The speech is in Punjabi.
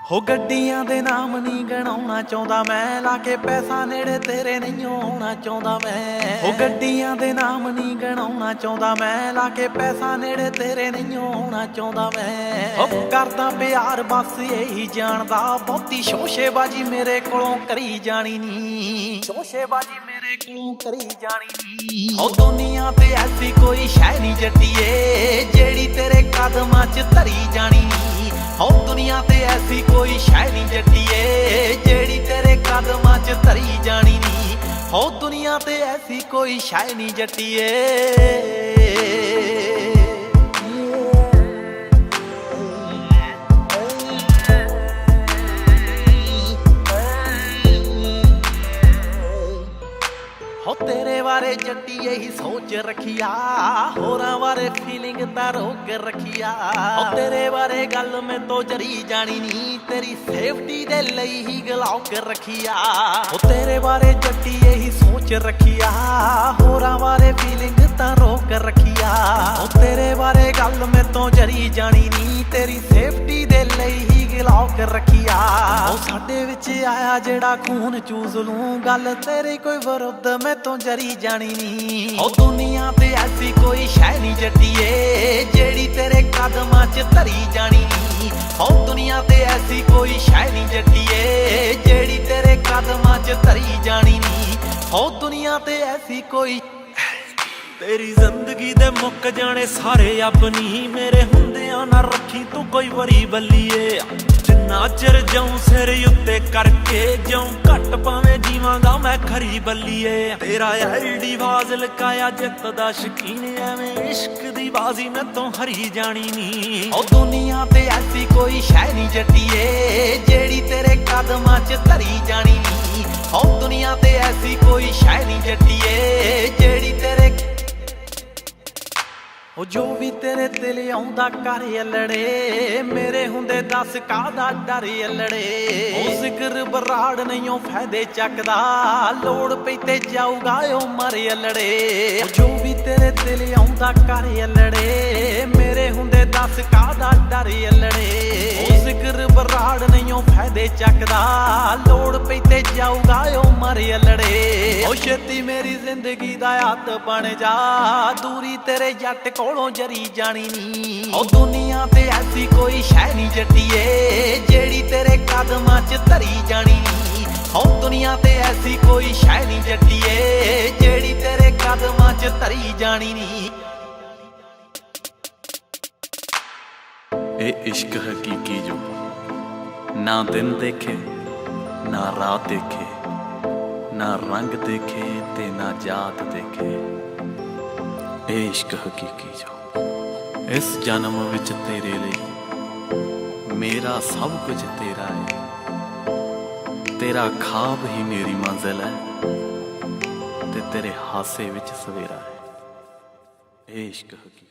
ਹੋ ਗੱਡੀਆਂ ਦੇ ਨਾਮ ਨਹੀਂ ਗਣਾਉਣਾ ਚਾਹੁੰਦਾ ਮੈਂ, ਲਾ ਕੇ ਪੈਸਾ ਨੇੜੇ ਤੇਰੇ ਨਹੀਂ ਆਉਣਾ ਚਾਹੁੰਦਾ ਮੈਂ। ਹੋ ਗੱਡੀਆਂ ਦੇ ਨਾਮ ਨਹੀਂ ਗਣਾਉਣਾ ਚਾਹੁੰਦਾ ਮੈਂ, ਲਾ ਕੇ ਪੈਸਾ ਨੇੜੇ ਤੇਰੇ ਨਹੀਂ ਆਉਣਾ ਚਾਹੁੰਦਾ ਮੈਂ। ਹੋ ਕਰਦਾ ਪਿਆਰ ਬਸ ਇਹੀ ਜਾਣਦਾ, ਬਹੁਤੀ ਸ਼ੋਸ਼ੇਬਾਜੀ ਮੇਰੇ ਕੋਲੋਂ ਕਰੀ ਜਾਣੀ ਨੀ, ਸ਼ੋਸ਼ੇਬਾਜੀ ਮੇਰੇ ਕੋਲੋਂ ਕਰੀ ਜਾਣੀ ਨੀ। ਹੋ ਦੁਨੀਆ ਤੇ ਐਸੀ ਕੋਈ ਸ਼ੈ ਨਹੀਂ ਜੱਟੀਏ, ਜਿਹੜੀ ਤੇਰੇ ਕਦਮਾਂ 'ਚ ਧਰੀ ਜਾਣੀ ਨੀ। ਹੋ ਦੁਨੀਆ ਤੇ ਐਸੀ ਕੋਈ ਸ਼ੈ ਨਹੀਂ ਜੱਟੀਏ, ਜਿਹੜੀ ਤੇਰੇ ਕਦਮਾਂ 'ਚ ਧਰੀ ਜਾਣੀ ਨੀ। ਹੋ ਦੁਨੀਆ ਤੇ ਐਸੀ ਕੋਈ ਸ਼ੈ ਨਹੀਂ ਜੱਟੀਏ। ਹੋ ਤੇਰੇ ਬਾਰੇ ਜੱਟੀਏ ਹੀ ਸੋਚ ਰੱਖਿਆ, ਹੋਰਾਂ ਬਾਰੇ ਫੀਲਿੰਗ ਤਾਂ ਰੋਕ ਰੱਖਿਆ। ਹੋ ਤੇਰੇ ਬਾਰੇ ਗੱਲ ਮੈਂ ਤੋਂ ਜਰੀ ਜਾਣੀ ਨੀ, ਤੇਰੀ ਸੇਫਟੀ ਦੇ ਲਈ ਹੀ ਗਲਾਉਕ ਰੱਖਿਆ। ਹੋ ਤੇਰੇ ਬਾਰੇ ਜੱਟੀਏ ਹੀ ਸੋਚ ਰੱਖਿਆ, ਹੋਰਾਂ ਬਾਰੇ ਫੀਲਿੰਗ ਤਾਂ ਰੋਕ ਰੱਖਿਆ। ਹੋ ਤੇਰੇ ਬਾਰੇ ਗੱਲ ਮੈਂ ਤੋਂ ਜਰੀ ਜਾਣੀ ਨੀ, ਤੇਰੀ ਸੇਫਟੀ ਦੇ ਲਈ ਹੀ ਗਲਾਉਕ ਰੱਖਿਆ। ਉਹ ਸਾਡੇ ਵਿੱਚ ਆਇਆ ਜਿਹੜਾ ਖੂਨ ਚੂਸ ਲੂੰ, ਗੱਲ ਤੇਰੀ ਕੋਈ ਵਿਰੁੱਧ ਮੈਂ ਤੋਂ ਜਰੀ ਜਾਣੀ ਨੀ। ਉਹ ਦੁਨੀਆ ਤੇ ਐਸੀ ਕੋਈ ਸ਼ੈ ਨਹੀਂ ਜੱਟੀਏ, ਜਿਹੜੀ ਤੇਰੇ ਕਦਮਾਂ 'ਚ ਧਰੀ ਜਾਣੀ ਨੀ। ਉਹ ਦੁਨੀਆ ਤੇ ਐਸੀ ਕੋਈ ਸ਼ੈ ਨਹੀਂ ਜੱਟੀਏ, ਜਿਹੜੀ ਤੇਰੇ ਕਦਮਾਂ 'ਚ ਧਰੀ ਜਾਣੀ ਨੀ। ਉਹ ਦੁਨੀਆ ਤੇ ਐਸੀ ਕੋਈ। ਤੇਰੀ ਜ਼ਿੰਦਗੀ ਦੇ ਮੁੱਕ ਜਾਣੇ ਸਾਰੇ ਆਪਣੀ, ਮੇਰੇ ਹੁੰਦਿਆਂ ਨਾ ਰੱਖੀ ਤੂੰ ਕੋਈ ਵਰੀ ਬੱਲੀਏ। ਜਿੰਨਾ ਚਿਰ ਜਾਉਂ ਸਿਰ ਉੱਤੇ ਕਰਕੇ, ਜਿਉਂ ਘੱਟ ਪਾਵੇਂ ਜੀਵਾਂਗਾ ਮੈਂ ਖਰੀ ਬੱਲੀਏ। ਤੇਰਾ ਐਲਡੀ ਬਾਜ਼ ਲਕਾਇਆ ਜਿੱਤ ਦਾ ਸ਼ਕੀਨ, ਐਵੇਂ ਇਸ਼ਕ ਦੀ ਬਾਜ਼ੀ ਮੈਂ ਤੋਂ ਹਰੀ ਜਾਣੀ ਨੀ। ਉਹ ਦੁਨੀਆ ਤੇ ਐਸੀ ਕੋਈ ਸ਼ੈ ਨਹੀਂ ਜੱਟੀਏ, ਜਿਹੜੀ ਤੇਰੇ ਕਦਮਾਂ 'ਚ ਧਰੀ ਜਾਣੀ ਨੀ। ਉਹ ਦੁਨੀਆ ਤੇ ਐਸੀ ਕੋਈ ਸ਼ੈ ਨਹੀਂ ਜੱਟੀਏ, ਜਿਹੜੀ ਤੇਰੇ। ਉਹ ਜੋ ਵੀ ਤੇਰੇ ਦਿਲ ਆਉਂਦਾ ਕਰ ਅਲੜੇ, ਮੇਰੇ ਹੁੰਦੇ ਦੱਸ ਕਾਹਦਾ ਡਰ ਅਲੜੇ। ਉਹ ਜ਼ਿਕਰ ਬਰਾੜ ਨਹੀਂ ਉਹ ਫਾਇਦੇ ਚੱਕਦਾ, ਲੋੜ ਪਈ ਤੇ ਜਾਊਗਾ ਉਹ ਮਰ ਅਲੜੇ। ਜੋ ਵੀ ਤੇਰੇ ਦਿਲ ਆਉਂਦਾ ਕਰ ਅਲੜੇ, ਮੇਰੇ ਹੁੰਦੇ ਦੱਸ ਕਾਹਦਾ ਡਰ ਅਲੜੇ। ਉਹ ਜ਼ਿਕਰ ਬਰਾੜ ਨਹੀਂ ਉਹ ਫਾਇਦੇ ਚੱਕਦਾ, ਲੋੜ ਪਈ ਤੇ ਜਾਊਗਾ ਉਹ ਮਰ ਅਲੜੇ। ਉਹ ਛੇਤੀ ਮੇਰੀ ਜ਼ਿੰਦਗੀ ਦਾ ਹੱਥ ਬਣ ਜਾ, ਦੂਰੀ ਤੇਰੇ ਜੱਟ ਕੋਲੋਂ ਜਰੀ ਜਾਣੀ ਨੀ। ਉਹ ਦੁਨੀਆ ਤੇ ਐਸੀ ਕੋਈ ਸ਼ੈ ਨਹੀਂ ਜੱਟੀਏ, ਜਿਹੜੀ ਤੇਰੇ ਕਦਮਾਂ 'ਚ ਧਰੀ ਜਾਣੀ ਨੀ। ਉਹ ਦੁਨੀਆ ਤੇ ਐਸੀ ਕੋਈ ਸ਼ੈ ਨਹੀਂ ਜੱਟੀਏ, ਜਿਹੜੀ ਤੇਰੇ ਕਦਮਾਂ 'ਚ ਧਰੀ ਜਾਣੀ ਨੀ। ਇਹ ਇਸ਼ਕ ਹਕੀਕੀ ਜੋ ਨਾ ਦਿਨ ਦੇਖੇ ਨਾ ਰਾਤ ਦੇਖੇ, ਨਾ ਰੰਗ ਦੇਖੇ ਤੇ ਨਾ ਜਾਤ ਦੇਖੇ। ਇਹ ਇਸ਼ਕ ਹਕੀਕੀ ਜੋ ਇਸ ਜਨਮ ਵਿੱਚ ਤੇਰੇ ਲਈ, ਮੇਰਾ ਸਭ ਕੁਝ ਤੇਰਾ ਹੈ। ਤੇਰਾ ਖਾਬ ਹੀ ਮੇਰੀ ਮੰਜ਼ਿਲ ਹੈ, ਤੇ ਤੇਰੇ ਹਾਸੇ ਵਿੱਚ ਸਵੇਰਾ ਹੈ। ਇਹ ਇਸ਼ਕ ਹਕੀਕੀ।